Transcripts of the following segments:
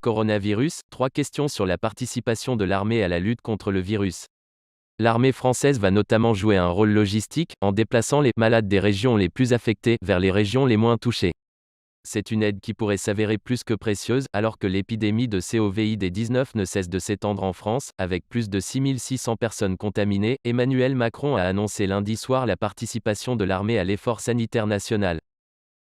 Coronavirus, 3 questions sur la participation de l'armée à la lutte contre le virus. L'armée française va notamment jouer un rôle logistique, en déplaçant les malades des régions les plus affectées vers les régions les moins touchées. C'est une aide qui pourrait s'avérer plus que précieuse, alors que l'épidémie de Covid-19 ne cesse de s'étendre en France, avec plus de 6600 personnes contaminées. Emmanuel Macron a annoncé lundi soir la participation de l'armée à l'effort sanitaire national.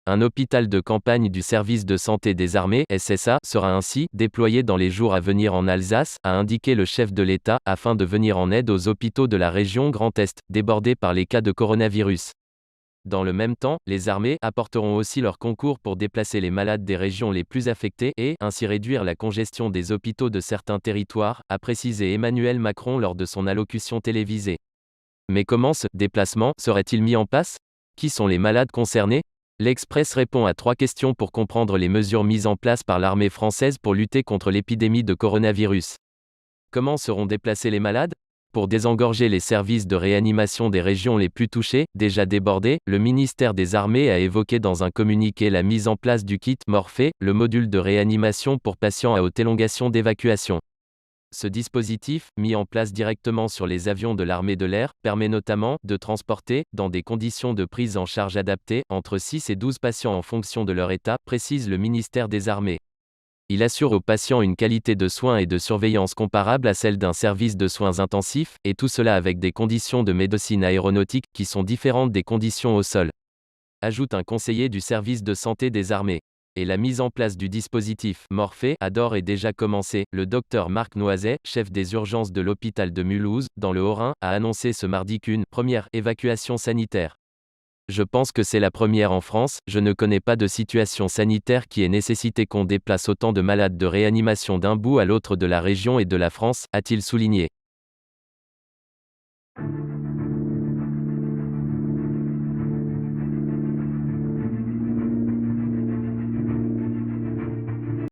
Un hôpital de campagne du service de santé des armées, SSA, sera ainsi déployé dans les jours à venir en Alsace, a indiqué le chef de l'État, afin de venir en aide aux hôpitaux de la région Grand Est, débordés par les cas de coronavirus. Dans le même temps, les armées apporteront aussi leur concours pour déplacer les malades des régions les plus affectées et, ainsi réduire la congestion des hôpitaux de certains territoires, a précisé Emmanuel Macron lors de son allocution télévisée. Mais comment ce déplacement serait-il mis en place? Qui sont les malades concernés? L'Express répond à 3 questions pour comprendre les mesures mises en place par l'armée française pour lutter contre l'épidémie de coronavirus. Comment seront déplacés les malades? Pour désengorger les services de réanimation des régions les plus touchées, déjà débordées, le ministère des Armées a évoqué dans un communiqué la mise en place du kit Morphée, le module de réanimation pour patients à haute élongation d'évacuation. Ce dispositif, mis en place directement sur les avions de l'armée de l'air, permet notamment de transporter, dans des conditions de prise en charge adaptées, entre 6 et 12 patients en fonction de leur état, précise le ministère des Armées. Il assure aux patients une qualité de soins et de surveillance comparable à celle d'un service de soins intensifs, et tout cela avec des conditions de médecine aéronautique qui sont différentes des conditions au sol. Ajoute un conseiller du service de santé des armées. Et la mise en place du dispositif Morphée a d'ores et déjà commencé. Le docteur Marc Noiset, chef des urgences de l'hôpital de Mulhouse, dans le Haut-Rhin, a annoncé ce mardi qu'une première évacuation sanitaire. Je pense que c'est la première en France, je ne connais pas de situation sanitaire qui ait nécessité qu'on déplace autant de malades de réanimation d'un bout à l'autre de la région et de la France, a-t-il souligné.